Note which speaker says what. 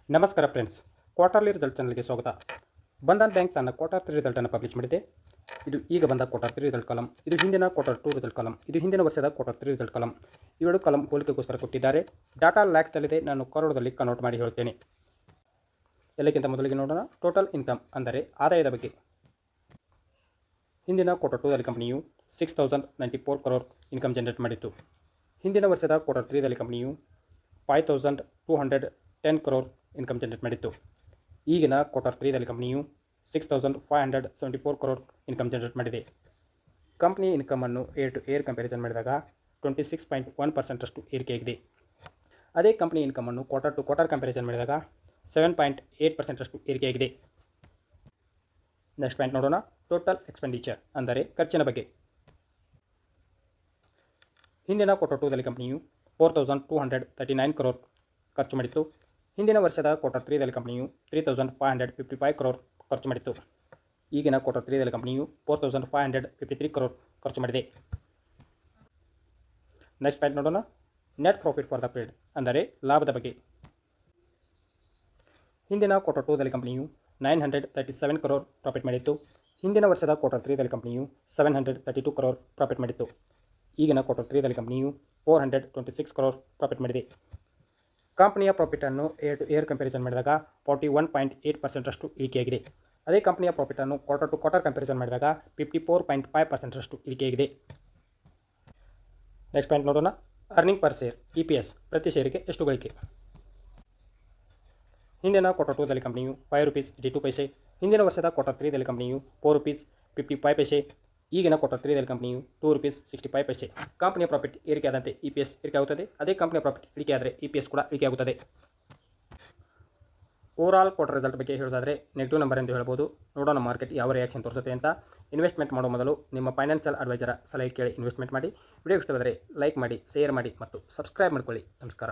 Speaker 1: ನಮಸ್ಕಾರ friends, quarterly result ಚಾನಲ್ಗೆ ಸ್ವಾಗತ. ಬಂಧನ್ ಬ್ಯಾಂಕ್ ತನ್ನ ಕ್ವಾರ್ಟರ್ 3 ರಿಸಲ್ಟನ್ನು ಪಬ್ಲಿಷ್ ಮಾಡಿದೆ. ಇದು ಈಗ ಬಂದ ಕ್ವಾರ್ಟರ್ 3 ರಿಸಲ್ಟ್ ಕಾಲಮ್, ಇದು ಹಿಂದಿನ ಕ್ವಾರ್ಟರ್ 2 ರಿಸಲ್ಟ್ ಕಾಲಮ್, ಇದು ಹಿಂದಿನ ವರ್ಷದ ಕ್ವಾರ್ಟರ್ 3 ರಿಸಲ್ಟ್ ಕಾಲಮ್. ಇವೆರಡು ಕಾಲಮ್ ಹೋಲಿಕೆಗೋಸ್ಕರ ಕೊಟ್ಟಿದ್ದಾರೆ. ಡಾಟಾ ಲ್ಯಾಕ್ಸ್ದಲ್ಲಿದೆ, ನಾನು ಕರೋಡದಲ್ಲಿ ಕನ್ವರ್ಟ್ ಮಾಡಿ ಹೇಳ್ತೇನೆ. ಎಲ್ಲಕ್ಕಿಂತ ಮೊದಲಿಗೆ ನೋಡೋಣ ಟೋಟಲ್ ಇನ್ಕಮ್ ಅಂದರೆ ಆದಾಯದ ಬಗ್ಗೆ. ಹಿಂದಿನ ಕ್ವಾರ್ಟರ್ 2ದಲ್ಲಿ ಕಂಪನಿಯು 6094 crore ಇನ್ಕಮ್ ಜನರೇಟ್ ಮಾಡಿತ್ತು. ಹಿಂದಿನ ವರ್ಷದ ಕ್ವಾರ್ಟರ್ 3ದಲ್ಲಿ ಕಂಪನಿಯು 5210 crore ಇನ್ಕಮ್ ಜನರೇಟ್ ಮಾಡಿತ್ತು. ಈಗಿನ ಕ್ವಾರ್ಟರ್ 3ದಲ್ಲಿ ಕಂಪನಿಯು 6574 crore ಇನ್ಕಮ್ ಜನರೇಟ್ ಮಾಡಿದೆ. ಕಂಪನಿ ಇನ್ಕಮನ್ನು ಏರ್ ಟು ಏರ್ ಕಂಪ್ಯಾರಿಸನ್ ಮಾಡಿದಾಗ 26.1% ಏರಿಕೆಯಾಗಿದೆ. ಅದೇ ಕಂಪನಿ ಇನ್ಕಮನ್ನು ಕ್ವಾರ್ಟರ್ ಟು ಕ್ವಾರ್ಟರ್ ಕಂಪ್ಯಾರಿಸನ್ ಮಾಡಿದಾಗ 7.8% ಏರಿಕೆಯಾಗಿದೆ. ನೆಕ್ಸ್ಟ್ ಪಾಯಿಂಟ್ ನೋಡೋಣ, ಟೋಟಲ್ ಎಕ್ಸ್ಪೆಂಡಿಚರ್ ಅಂದರೆ ಖರ್ಚಿನ ಬಗ್ಗೆ. ಹಿಂದಿನ ಕ್ವಾರ್ಟರ್ 2ದಲ್ಲಿ ಕಂಪನಿಯು 4239 crore ಖರ್ಚು ಮಾಡಿತ್ತು. ಹಿಂದಿನ ವರ್ಷದ ಕ್ವಾರ್ಟರ್ 3ದಲ್ಲಿ ಕಂಪನಿಯು 3555 crore ಖರ್ಚು ಮಾಡಿತ್ತು. ಈಗಿನ ಕ್ವಾರ್ಟರ್ 3ದಲ್ಲಿ ಕಂಪನಿಯು 4553 crore ಖರ್ಚು ಮಾಡಿದೆ. ನೆಕ್ಸ್ಟ್ ಪಾಯಿಂಟ್ ನೋಡೋಣ, net profit for the period ಅಂದರೆ ಲಾಭದ ಬಗ್ಗೆ. ಹಿಂದಿನ ಕ್ವಾರ್ಟರ್ 2ದಲ್ಲಿ ಕಂಪನಿಯು 937 crore ಪ್ರಾಫಿಟ್ ಮಾಡಿತ್ತು. ಹಿಂದಿನ ವರ್ಷದ ಕ್ವಾರ್ಟರ್ 3ದಲ್ಲಿ ಕಂಪನಿಯು 732 crore ಪ್ರಾಫಿಟ್ ಮಾಡಿತ್ತು. ಈಗಿನ ಕ್ವಾರ್ಟರ್ 3ದಲ್ಲಿ ಕಂಪನಿಯು 426 crore ಪ್ರಾಫಿಟ್ ಮಾಡಿದೆ. ಕಂಪನಿಯ ಪ್ರಾಫಿಟನ್ನು ಏರ್ ಟು ಏರ್ ಕಂಪ್ಯಾರಿಸನ್ ಮಾಡಿದಾಗ 41.8% ಇಳಿಕೆಯಾಗಿದೆ. ಅದೇ ಕಂಪನಿಯ ಪ್ರಾಫಿಟನ್ನು ಕ್ವಾರ್ಟರ್ ಟು ಕ್ವಾರ್ಟರ್ ಕಂಪ್ಯಾರಿಸನ್ ಮಾಡಿದಾಗ 54.5% ಇಳಿಕೆಯಾಗಿದೆ. ನೆಕ್ಸ್ಟ್ ಪಾಯಿಂಟ್ ನೋಡೋಣ, ಅರ್ನಿಂಗ್ ಪರ್ ಶೇರ್ EPS ಪ್ರತಿ ಶೇರಿಗೆ ಎಷ್ಟು ಗಳಿಕೆ. ಹಿಂದಿನ ಕ್ವಾರ್ಟರ್ 2ದಲ್ಲಿ ಕಂಪನಿಯು 5 rupees 82 ಪೈಸೆ. ಹಿಂದಿನ ವರ್ಷದ ಕ್ವಾರ್ಟರ್ 3ದಲ್ಲಿ ಕಂಪನಿಯು 4 rupees 55 ಪೈಸೆ. ಈಗಿನ ಕ್ವಾರ್ಟರ್ 3ದಲ್ಲಿ ಕಂಪನಿಯು 2 rupees 65 ಪೈಸೆ. ಕಂಪನಿಯ ಪ್ರಾಫಿಟ್ ಏರಿಕೆಯಾದಂತೆ EPS ಏರಿಕೆಯಾಗುತ್ತದೆ. ಅದೇ ಕಂಪನಿಯ ಪ್ರಾಫಿಟ್ ಇಳಿಕೆಯಾದರೆ EPS ಕೂಡ ಇಳಿಕೆಯಾಗುತ್ತದೆ. ಓವರಾಲ್ ಕ್ವಾರ್ಟರ್ ರಿಸಲ್ಟ್ ಬಗ್ಗೆ ಹೇಳೋದಾದರೆ ನೆಗೆಟಿವ್ ನಂಬರ್ ಎಂದು ಹೇಳ್ಬೋದು. ನೋಡೋಣ ಮಾರ್ಕೆಟ್ ಯಾವ ರಿಯಾಕ್ಷನ್ ತೋರಿಸುತ್ತೆ ಅಂತ. ಇನ್ವೆಸ್ಟ್ಮೆಂಟ್ ಮಾಡೋ ಮೊದಲು ನಿಮ್ಮ ಫೈನಾನ್ಷಿಯಲ್ ಅಡ್ವೈಸರ ಸಲಹೆ ಕೇಳಿ ಇನ್ವೆಸ್ಟ್ಮೆಂಟ್ ಮಾಡಿ. ವಿಡಿಯೋ ಇಷ್ಟವಾದರೆ ಲೈಕ್ ಮಾಡಿ, ಶೇರ್ ಮಾಡಿ ಮತ್ತು ಸಬ್ಸ್ಕ್ರೈಬ್ ಮಾಡ್ಕೊಳ್ಳಿ. ನಮಸ್ಕಾರ.